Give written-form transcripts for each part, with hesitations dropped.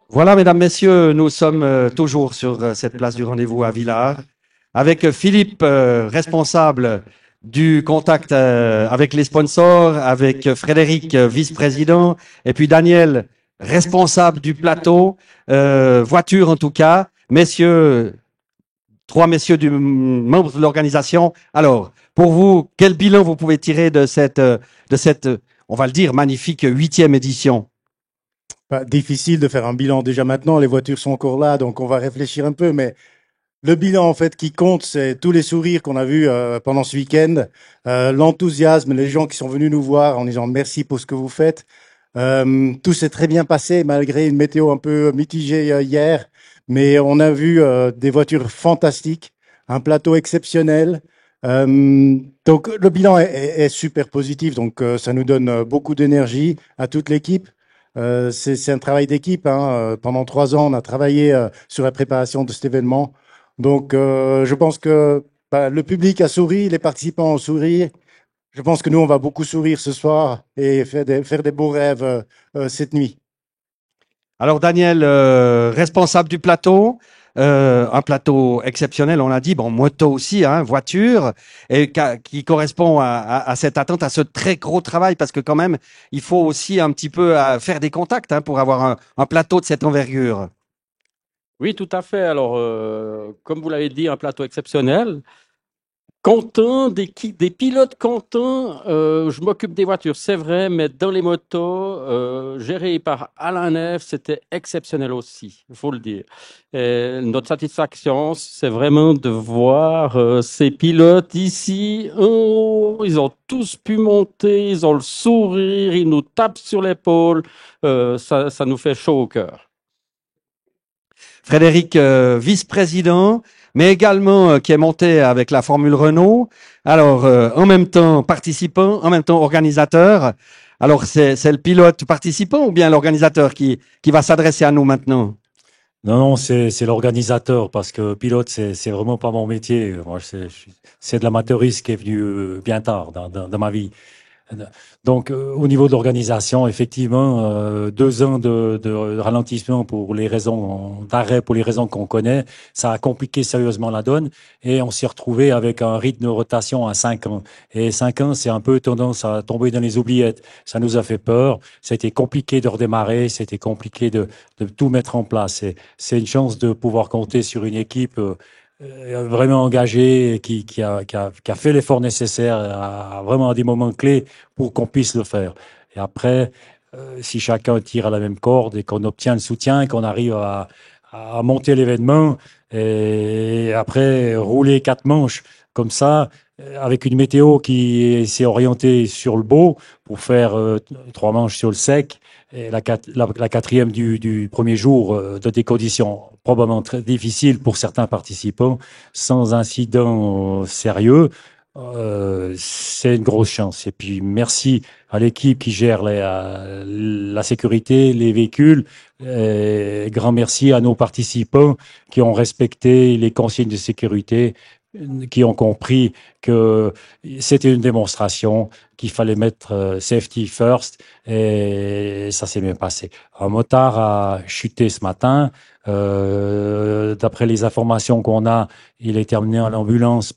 Voilà, mesdames, messieurs, nous sommes toujours sur cette place du rendez-vous à Villars, avec Philippe, responsable du contact avec les sponsors, avec Frédéric, vice-président, et puis Daniel, responsable du plateau, voiture en tout cas. Messieurs, trois messieurs membres de l'organisation. Alors, pour vous, quel bilan vous pouvez tirer de cette, on va le dire, magnifique huitième édition? Difficile de faire un bilan déjà maintenant, les voitures sont encore là, donc on va réfléchir un peu, mais le bilan en fait qui compte, c'est tous les sourires qu'on a vus pendant ce week-end, l'enthousiasme, les gens qui sont venus nous voir en disant merci pour ce que vous faites. Tout s'est très bien passé malgré une météo un peu mitigée hier, mais on a vu des voitures fantastiques, un plateau exceptionnel. Donc le bilan est super positif, donc ça nous donne beaucoup d'énergie à toute l'équipe. C'est un travail d'équipe, hein. Pendant 3 ans, on a travaillé sur la préparation de cet événement. Donc, je pense que le public a souri, les participants ont souri. Je pense que nous, on va beaucoup sourire ce soir et faire des beaux rêves cette nuit. Alors Daniel, responsable du plateau, un plateau exceptionnel, on l'a dit, bon, moto aussi, hein, voiture, et qui correspond à cette attente, à ce très gros travail, parce que quand même, il faut aussi un petit peu faire des contacts hein, pour avoir un plateau de cette envergure. Oui, tout à fait. Alors, comme vous l'avez dit, un plateau exceptionnel. Quentin, des pilotes Quentin, je m'occupe des voitures, c'est vrai, mais dans les motos, gérées par Alain Nef, c'était exceptionnel aussi, il faut le dire. Et notre satisfaction, c'est vraiment de voir ces pilotes ici. Oh, ils ont tous pu monter, ils ont le sourire, ils nous tapent sur l'épaule. Ça nous fait chaud au cœur. Frédéric, vice-président, mais également qui est monté avec la Formule Renault. Alors, en même temps participant, en même temps organisateur. Alors, c'est le pilote participant ou bien l'organisateur qui va s'adresser à nous maintenant? Non, non, c'est l'organisateur parce que pilote, c'est vraiment pas mon métier. Moi, c'est de l'amateurisme qui est venu bien tard dans ma vie. Donc, au niveau de l'organisation, effectivement, 2 ans de ralentissement pour les raisons d'arrêt, pour les raisons qu'on connaît, ça a compliqué sérieusement la donne et on s'est retrouvé avec un rythme de rotation à 5 ans. Et 5 ans, c'est un peu tendance à tomber dans les oubliettes. Ça nous a fait peur. C'était compliqué de redémarrer. C'était compliqué de tout mettre en place. C'est une chance de pouvoir compter sur une équipe vraiment engagé, qui a fait l'effort nécessaire vraiment à des moments clés pour qu'on puisse le faire. Et après, si chacun tire à la même corde et qu'on obtient le soutien et qu'on arrive à monter l'événement et après rouler 4 manches comme ça, avec une météo qui s'est orientée sur le beau pour faire 3 manches sur le sec, et la quatrième du premier jour dans des conditions probablement très difficiles pour certains participants, sans incident sérieux, c'est une grosse chance. Et puis merci à l'équipe qui gère la sécurité, les véhicules. Et grand merci à nos participants qui ont respecté les consignes de sécurité, qui ont compris que c'était une démonstration, qu'il fallait mettre safety first, et ça s'est bien passé. Un motard a chuté ce matin. D'après les informations qu'on a, il est terminé en ambulance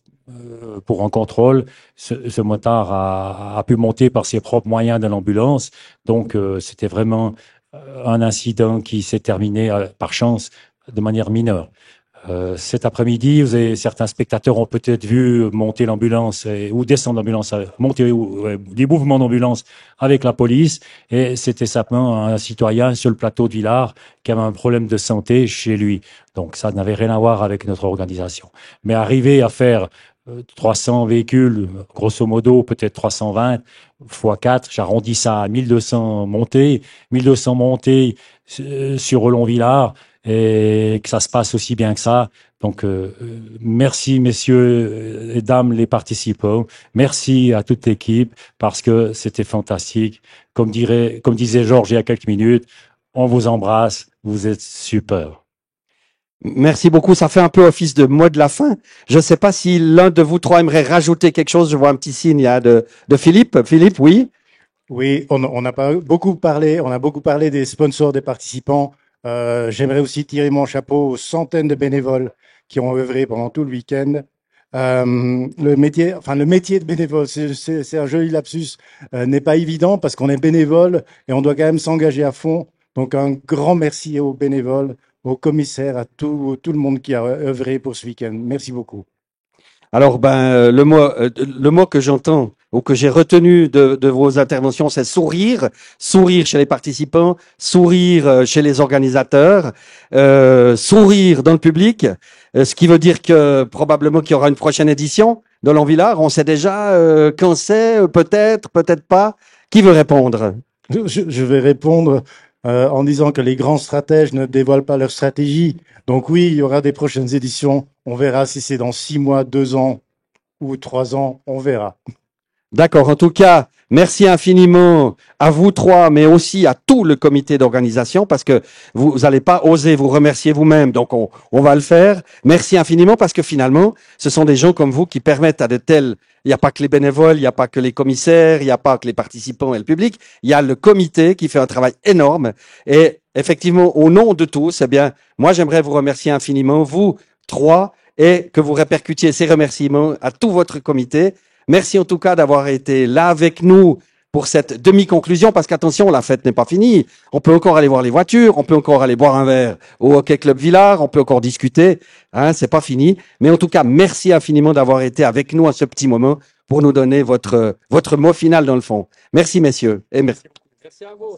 pour un contrôle. Ce motard a pu monter par ses propres moyens de l'ambulance. Donc, c'était vraiment un incident qui s'est terminé par chance de manière mineure. Cet après-midi, certains spectateurs ont peut-être vu monter l'ambulance ou descendre l'ambulance, monter des mouvements d'ambulance avec la police. Et c'était simplement un citoyen sur le plateau de Villars qui avait un problème de santé chez lui. Donc ça n'avait rien à voir avec notre organisation. Mais arriver à faire 300 véhicules, grosso modo, peut-être 320 fois 4, j'arrondis ça à 1200 montées, 1200 montées sur Rollon-Villars, et que ça se passe aussi bien que ça. Donc, merci messieurs et dames les participants, merci à toute l'équipe parce que c'était fantastique. Comme disait Georges il y a quelques minutes, on vous embrasse, vous êtes super. Merci beaucoup. Ça fait un peu office de mot de la fin. Je ne sais pas si l'un de vous trois aimerait rajouter quelque chose. Je vois un petit signe là, de Philippe. Philippe, oui. Oui, on n'a pas beaucoup parlé, on a beaucoup parlé des sponsors, des participants. J'aimerais aussi tirer mon chapeau aux centaines de bénévoles qui ont œuvré pendant tout le week-end. Le métier de bénévole, c'est un joli lapsus, n'est pas évident parce qu'on est bénévole et on doit quand même s'engager à fond. Donc un grand merci aux bénévoles, aux commissaires, à tout le monde qui a œuvré pour ce week-end. Merci beaucoup. Alors, le mot que j'entends ou que j'ai retenu de vos interventions, c'est sourire. Sourire chez les participants, sourire chez les organisateurs, sourire dans le public. Ce qui veut dire que probablement qu'il y aura une prochaine édition de l'Envillard. On sait déjà quand c'est, peut-être, peut-être pas. Qui veut répondre? Je vais répondre en disant que les grands stratèges ne dévoilent pas leur stratégie. Donc oui, il y aura des prochaines éditions. On verra si c'est dans 6 mois, 2 ans ou 3 ans. On verra. D'accord. En tout cas, merci infiniment à vous trois, mais aussi à tout le comité d'organisation, parce que vous n'allez pas oser vous remercier vous-même. Donc, on va le faire. Merci infiniment, parce que finalement, ce sont des gens comme vous qui permettent à de tels... Il n'y a pas que les bénévoles, il n'y a pas que les commissaires, il n'y a pas que les participants et le public. Il y a le comité qui fait un travail énorme. Et effectivement, au nom de tous, eh bien, moi, j'aimerais vous remercier infiniment, vous trois, et que vous répercutiez ces remerciements à tout votre comité. Merci en tout cas d'avoir été là avec nous pour cette demi-conclusion, parce qu'attention, la fête n'est pas finie. On peut encore aller voir les voitures, on peut encore aller boire un verre au Hockey Club Villars, on peut encore discuter. Hein, c'est pas fini. Mais en tout cas, merci infiniment d'avoir été avec nous à ce petit moment pour nous donner votre mot final dans le fond. Merci messieurs et merci. Merci à vous.